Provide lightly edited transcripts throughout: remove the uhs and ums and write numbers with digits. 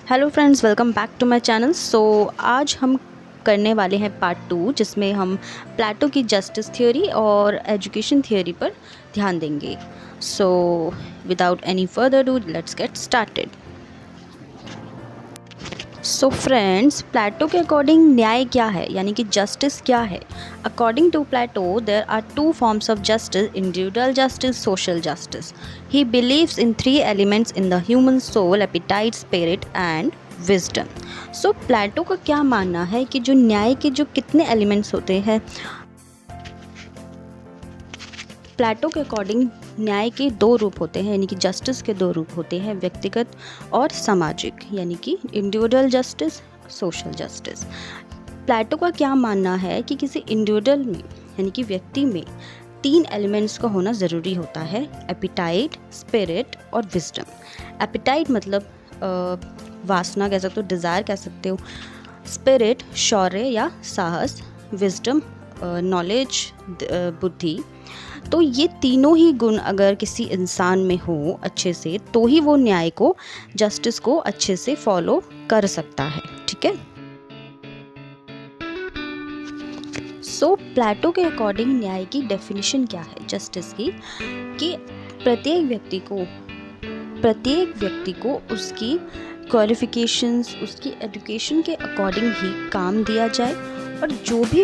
Hello friends, welcome back to my channel. आज हम करने वाले हैं पार्ट 2, जिसमें हम प्लेटो की जस्टिस थ्योरी और एजुकेशन थ्योरी पर ध्यान देंगे। Without any further do, let's get started. Friends, Plato के अकॉर्डिंग न्याय क्या है, यानी कि जस्टिस क्या है। According to Plato there are two forms of justice: individual justice, social justice. He believes in three elements in the human soul: appetite, spirit and wisdom. Plato का क्या मानना है कि जो न्याय के जो कितने एलिमेंट्स होते हैं। प्लेटो के अकॉर्डिंग न्याय के दो रूप होते हैं, यानी कि जस्टिस के दो रूप होते हैं: व्यक्तिगत और सामाजिक, यानी कि इंडिविजुअल जस्टिस, सोशल जस्टिस। प्लेटो का क्या मानना है कि किसी इंडिविजुअल में, यानी कि व्यक्ति में, तीन एलिमेंट्स का होना ज़रूरी होता है: एपिटाइट, स्पिरिट और विजडम। एपिटाइट मतलब वासना कह सकते हो, डिज़ायर कह सकते हो। स्पिरिट शौर्य या साहस। विजडम नॉलेज, बुद्धि। तो ये तीनों ही गुण अगर किसी इंसान में हो अच्छे से, तो ही वो न्याय को, जस्टिस को अच्छे से फॉलो कर सकता है। ठीक है। प्लेटो के अकॉर्डिंग न्याय की डेफिनेशन क्या है जस्टिस की, कि प्रत्येक व्यक्ति को उसकी क्वालिफिकेशंस, उसकी एजुकेशन के अकॉर्डिंग ही काम दिया जाए, और जो भी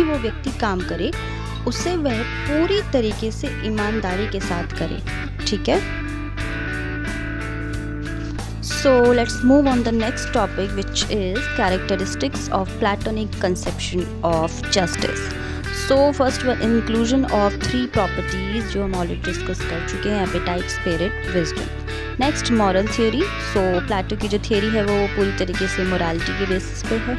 वो व्यक्ति काम करे उसे वह पूरी तरीके से ईमानदारी के साथ करे। ठीक है। Let's move on the next topic, which is characteristics of Platonic conception of justice. First inclusion of three properties, जो हम ऑलरेडी डिस्कस कर चुके हैं: appetite, spirit, wisdom. Next, moral theory. Plato की जो थ्योरी है वो पूरी तरीके से मोरालिटी के बेसिस पे है।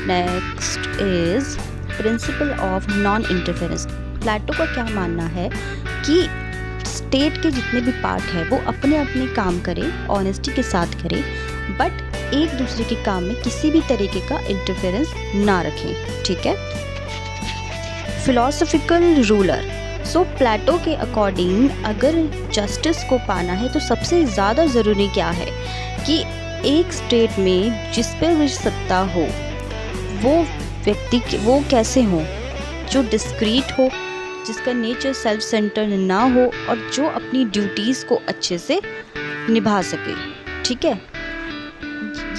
Next is principle of non interference. Plato का क्या मानना है कि स्टेट के जितने भी पार्ट है वो अपने अपने काम करें, ऑनेस्टी के साथ करें, बट एक दूसरे के काम में किसी भी तरीके का इंटरफेरेंस ना रखें। ठीक है। Philosophical ruler. प्लेटो के अकॉर्डिंग अगर जस्टिस को पाना है तो सबसे ज़्यादा ज़रूरी क्या है कि एक स्टेट में जिस पर भी सत्ता हो, वो व्यक्ति वो कैसे हो, जो डिस्क्रीट हो, जिसका नेचर सेल्फ सेंटर्ड ना हो, और जो अपनी ड्यूटीज़ को अच्छे से निभा सके। ठीक है।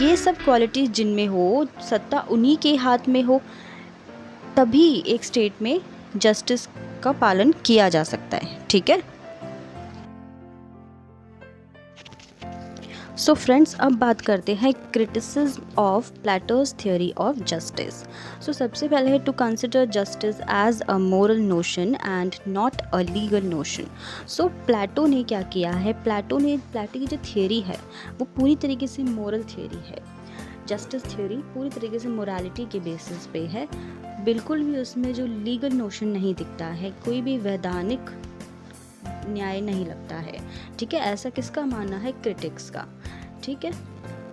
ये सब क्वालिटीज़ जिनमें हो, सत्ता उन्हीं के हाथ में हो, तभी एक स्टेट में जस्टिस का पालन किया जा सकता है। ठीक है। फ्रेंड्स, अब बात करते हैं criticism of Plato's theory of justice. सबसे पहले है to consider justice as a moral notion and not a legal notion. Plato ने क्या किया है, प्लेटो की जो थ्योरी है वो पूरी तरीके से मोरल थ्योरी है। जस्टिस थ्योरी पूरी तरीके से मोरालिटी के बेसिस पे है। बिल्कुल भी उसमें जो लीगल नोशन नहीं दिखता है, कोई भी वैधानिक न्याय नहीं लगता है। ठीक है। ऐसा किसका मानना है? क्रिटिक्स का। ठीक है।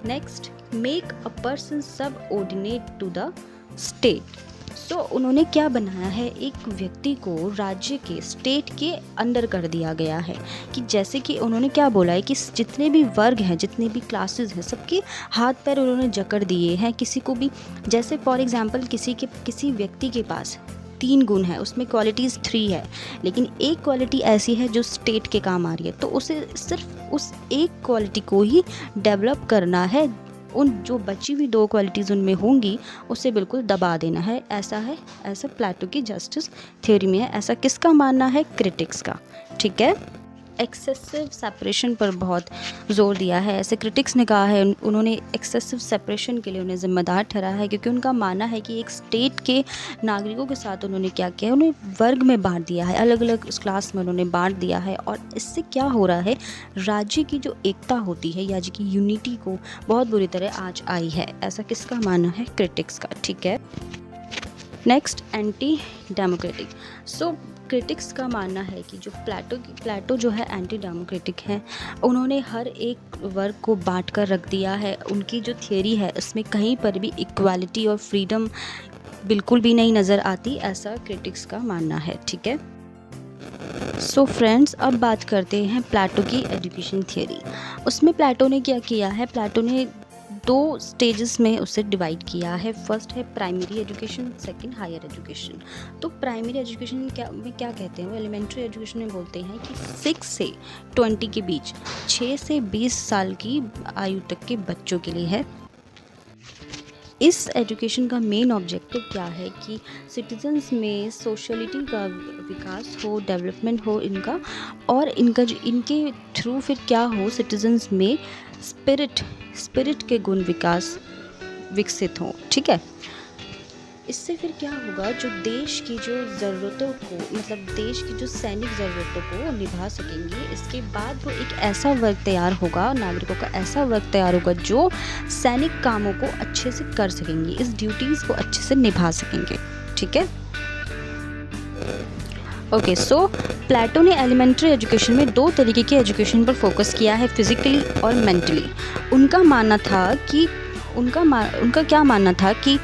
Next, make a person subordinate to the state. उन्होंने क्या बनाया है, एक व्यक्ति को राज्य के, स्टेट के अंडर कर दिया गया है। कि जैसे कि उन्होंने क्या बोला है कि जितने भी वर्ग हैं, जितने भी क्लासेस हैं, सबके हाथ पैर उन्होंने जकड़ दिए हैं। किसी को भी, जैसे फॉर एग्जांपल किसी व्यक्ति के पास 3 गुण है, उसमें क्वालिटीज़ 3 है, लेकिन एक क्वालिटी ऐसी है जो स्टेट के काम आ रही है, तो उसे सिर्फ उस एक क्वालिटी को ही डेवलप करना है। उन जो बची हुई 2 क्वालिटीज़ उनमें होंगी उसे बिल्कुल दबा देना है। ऐसा प्लेटो की जस्टिस थ्योरी में है। ऐसा किसका मानना है? क्रिटिक्स का। ठीक है। एक्सेसिव सेपरेशन पर बहुत जोर दिया है। ऐसे क्रिटिक्स ने कहा है, उन्होंने एक्सेसिव सेपरेशन के लिए उन्हें जिम्मेदार ठहराया है, क्योंकि उनका मानना है कि एक स्टेट के नागरिकों के साथ उन्होंने क्या किया है, उन्हें वर्ग में बांट दिया है, अलग अलग क्लास में उन्होंने बांट दिया है। और इससे क्या हो रहा है, राज्य की जो एकता होती है, राज्य की यूनिटी को बहुत बुरी तरह आज आई है। ऐसा किसका मानना है? क्रिटिक्स का। ठीक है। Next, anti democratic. क्रिटिक्स का मानना है कि जो प्लेटो जो है एंटी डेमोक्रेटिक है। उन्होंने हर एक वर्ग को बांट कर रख दिया है। उनकी जो थियरी है उसमें कहीं पर भी इक्वालिटी और फ्रीडम बिल्कुल भी नहीं नज़र आती। ऐसा क्रिटिक्स का मानना है। ठीक है। सो फ्रेंड्स, अब बात करते हैं प्लेटो की एजुकेशन थियरी। उसमें प्लेटो ने क्या किया है, प्लेटो ने दो स्टेजेस में उसे डिवाइड किया है। फर्स्ट है primary education, second higher education. तो प्राइमरी एजुकेशन क्या कहते हैं, वो एलिमेंट्री एजुकेशन में बोलते हैं कि 6 से 20 के बीच, 6 से 20 साल की आयु तक के बच्चों के लिए है। इस एजुकेशन का मेन ऑब्जेक्टिव क्या है कि सिटीजन्स में सोशलिटी का विकास हो, डेवलपमेंट हो इनका, और इनके थ्रू फिर क्या हो, सिटीजन्स में स्पिरिट के गुण विकसित हों। ठीक है, इससे फिर क्या होगा, जो देश की जो ज़रूरतों को, मतलब देश की जो सैनिक ज़रूरतों को निभा सकेंगे। इसके बाद वो एक ऐसा वर्ग तैयार होगा, नागरिकों का ऐसा वर्ग तैयार होगा जो सैनिक कामों को अच्छे से कर सकेंगे, इस ड्यूटीज़ को अच्छे से निभा सकेंगे। ठीक है, ओके। सो प्लेटो ने एलिमेंट्री एजुकेशन में दो तरीके के एजुकेशन पर फोकस किया है, फिजिकली और मेंटली। उनका क्या मानना था कि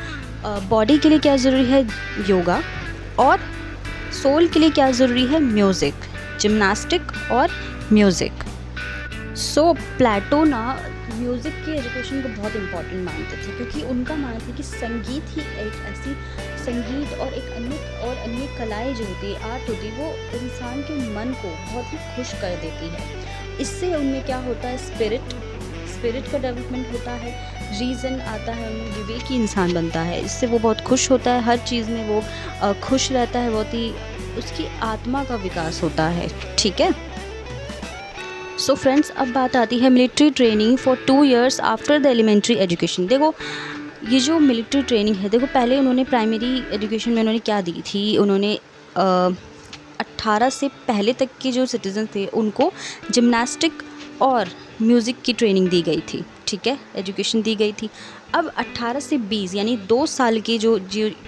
बॉडी के लिए क्या ज़रूरी है, योगा, और सोल के लिए क्या ज़रूरी है, म्यूज़िक, जिम्नास्टिक और म्यूज़िक। सो प्लेटो ना म्यूज़िक की एजुकेशन को बहुत इम्पॉर्टेंट मानते थे, क्योंकि उनका मानना था कि संगीत ही एक ऐसी, संगीत और अन्य कलाएं जो होती है, आर्ट होती है, वो इंसान के मन को बहुत ही खुश कर देती है। इससे उनमें क्या होता है, स्पिरिट का डेवलपमेंट होता है, रीज़न आता है, उनमें विवेकी इंसान बनता है। इससे वो बहुत खुश होता है, हर चीज़ में वो खुश रहता है, बहुत ही उसकी आत्मा का विकास होता है। ठीक है, सो फ्रेंड्स, अब बात आती है military training for 2 years after the elementary education. देखो, ये जो मिलिट्री ट्रेनिंग है, देखो पहले उन्होंने प्राइमरी एजुकेशन में उन्होंने क्या दी थी, उन्होंने 18 से पहले तक के जो सिटीज़न थे उनको जिम्नास्टिक और म्यूज़िक की ट्रेनिंग दी गई थी। ठीक है, एजुकेशन दी गई थी। अब 18 से 20 यानी 2 साल की जो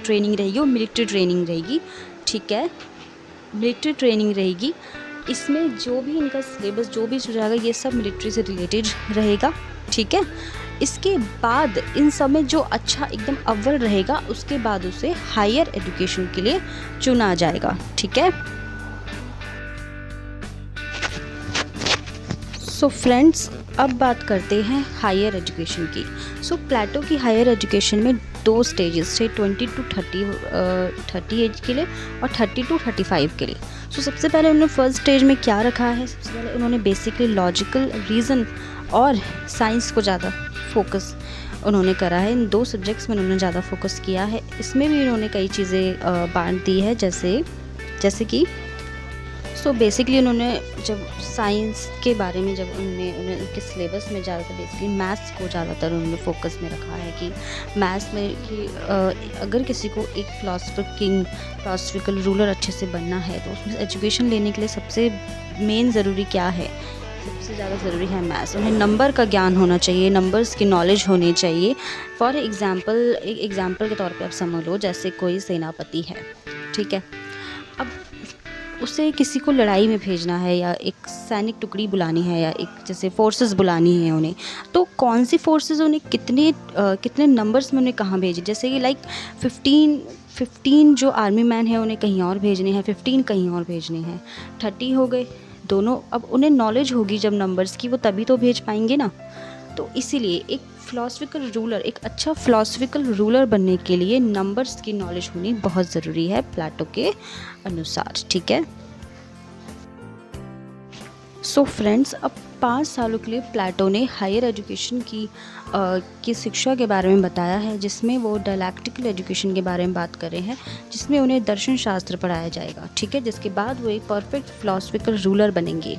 ट्रेनिंग रहेगी वो मिलिट्री ट्रेनिंग रहेगी। ठीक है, मिलिट्री ट्रेनिंग रहेगी। इसमें जो भी इनका सिलेबस जो भी जाएगा, ये सब मिलिट्री से रिलेटेड रहेगा। ठीक है, इसके बाद इन सब में जो अच्छा एकदम अव्वल रहेगा, उसके बाद उसे हायर एजुकेशन के लिए चुना जाएगा। ठीक है, सो फ्रेंड्स, अब बात करते हैं हायर एजुकेशन की। सो प्लेटो की हायर एजुकेशन में 2 स्टेजेस थे, 20 to 30 एज के लिए और 30 to 35 के लिए। सो सबसे पहले उन्होंने फर्स्ट स्टेज में क्या रखा है, सबसे पहले उन्होंने बेसिकली लॉजिकल, रीज़न और साइंस को ज़्यादा फोकस उन्होंने करा है। इन 2 सब्जेक्ट्स में उन्होंने ज़्यादा फोकस किया है। इसमें भी उन्होंने कई चीज़ें बांट दी है, जैसे कि सो बेसिकली उन्होंने जब साइंस के बारे में जब उनके सिलेबस में ज़्यादातर बेसिकली मैथ्स को ज़्यादातर उन्होंने फोकस में रखा है कि मैथ्स में कि अगर किसी को एक फिलोसफिकल रूलर अच्छे से बनना है, तो उसमें एजुकेशन लेने के लिए सबसे मेन ज़रूरी क्या है, सबसे ज़्यादा ज़रूरी है मैथ्स। उन्हें नंबर का ज्ञान होना चाहिए, नंबर्स की नॉलेज होनी चाहिए। फॉर एग्ज़ाम्पल, एक एग्ज़ाम्पल के तौर पे आप समझ लो, जैसे कोई सेनापति है। ठीक है, अब उसे किसी को लड़ाई में भेजना है, या एक सैनिक टुकड़ी बुलानी है, या एक जैसे फोर्सेस बुलानी है उन्हें, तो कौन सी फोर्सेस उन्हें कितने नंबर्स में उन्हें कहाँ भेजे, जैसे कि लाइक 15 जो आर्मी मैन है उन्हें कहीं और भेजने हैं, 15 कहीं और भेजने हैं, 30 हो गए दोनों। अब उन्हें नॉलेज होगी जब नंबर्स की, वो तभी तो भेज पाएंगे ना। तो इसीलिए एक अच्छा फिलोसफिकल रूलर बनने के लिए नंबर्स की नॉलेज होनी बहुत ज़रूरी है प्लेटो के अनुसार। ठीक है, सो फ्रेंड्स, अब 5 सालों के लिए प्लेटो ने हायर एजुकेशन की शिक्षा के बारे में बताया है, जिसमें वो डायलैक्टिकल एजुकेशन के बारे में बात कर रहे हैं, जिसमें उन्हें दर्शन शास्त्र पढ़ाया जाएगा। ठीक है, जिसके बाद वो एक परफेक्ट फिलोसफिकल रूलर बनेंगे।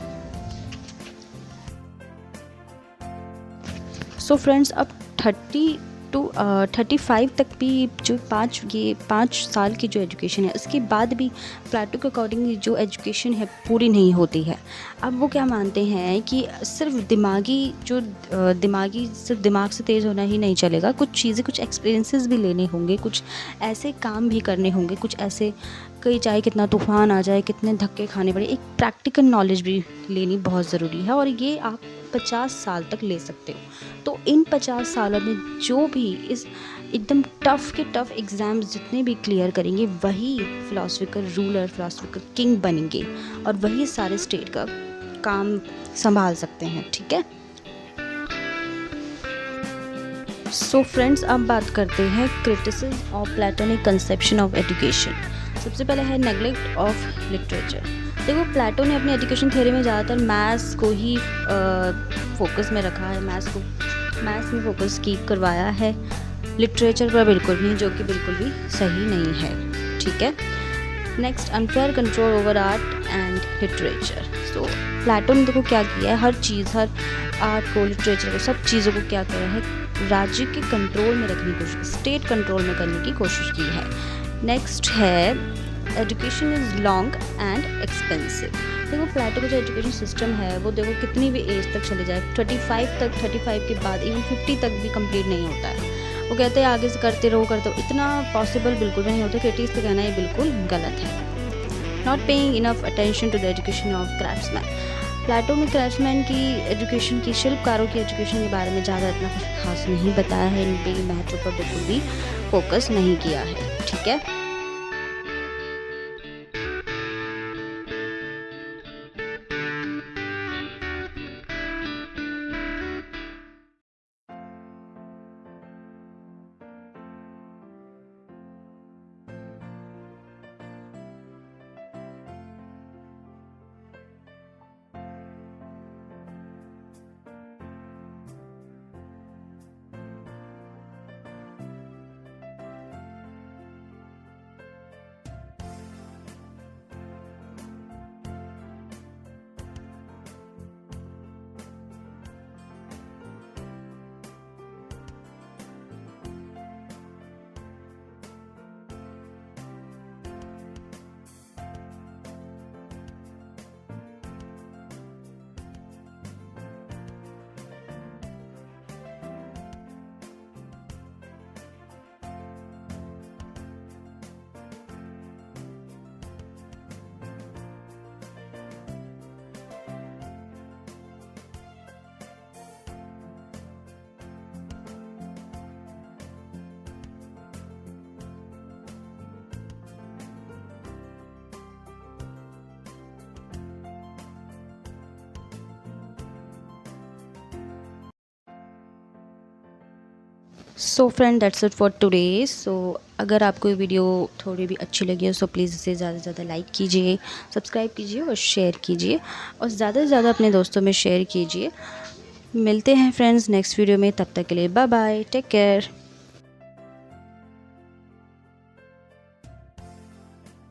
सो फ्रेंड्स, अब 30 to 35 तक भी जो 5 साल की जो एजुकेशन है, उसके बाद भी प्लेटो के अकॉर्डिंग जो एजुकेशन है पूरी नहीं होती है। अब वो क्या मानते हैं कि सिर्फ दिमाग से तेज़ होना ही नहीं चलेगा, कुछ एक्सपीरियंसेस भी लेने होंगे, कुछ ऐसे काम भी करने होंगे, कुछ ऐसे चाहे कितना तूफ़ान आ जाए, कितने धक्के खाने पड़े, एक प्रैक्टिकल नॉलेज भी लेनी बहुत ज़रूरी है। और ये आप 50 साल तक ले सकते हो। तो इन 50 सालों में जो भी इस एकदम टफ़ के टफ़ एग्ज़ाम्स जितने भी क्लियर करेंगे, वही फ़िलासफ़िकल रूलर, फ़िलासफ़िकल किंग बनेंगे और वही सारे स्टेट का काम संभाल सकते हैं। ठीक है। सो फ्रेंड्स, अब बात करते हैं criticism of Platonic conception of education. सबसे पहले है नेग्लेक्ट ऑफ लिटरेचर। देखो, प्लेटो ने अपनी एजुकेशन थ्योरी में ज़्यादातर मैथ्स को ही फोकस में रखा है, मैथ्स में फोकस की करवाया है, लिटरेचर पर बिल्कुल भी, जो कि बिल्कुल भी सही नहीं है। ठीक है। Next, unfair control over art and literature. So Plato ने देखो क्या किया है, हर चीज़, हर आर्ट को, लिटरेचर को, सब चीज़ों को क्या करा है, राज्य के कंट्रोल में रखने की कोशिश, स्टेट कंट्रोल में करने की कोशिश की है। नेक्स्ट है education is long and expensive. देखो, प्लेटो का जो एजुकेशन सिस्टम है वो देखो कितनी भी एज तक चले जाए, 35 के बाद, इवन 50 तक भी कंप्लीट नहीं होता है। वो कहते हैं आगे से करते रहो, इतना पॉसिबल बिल्कुल भी नहीं होता। क्रिटिक्स का कहना ये बिल्कुल गलत है। Not paying enough attention to the education of craftsman. Plato में क्राफ्ट्समैन की एजुकेशन की, शिल्पकारों की एजुकेशन के बारे में ज़्यादा इतना कुछ खास नहीं बताया है, इन पे महत्व पर बिल्कुल भी फोकस नहीं किया है। ठीक है। So friend, that's it for today. So अगर आपको ये वीडियो थोड़ी भी अच्छी लगी हो सो प्लीज़ इसे ज़्यादा से ज़्यादा लाइक कीजिए, सब्सक्राइब कीजिए और शेयर कीजिए, और ज़्यादा से ज़्यादा अपने दोस्तों में शेयर कीजिए। मिलते हैं फ्रेंड्स नेक्स्ट वीडियो में, तब तक के लिए बाय बाय, टेक केयर।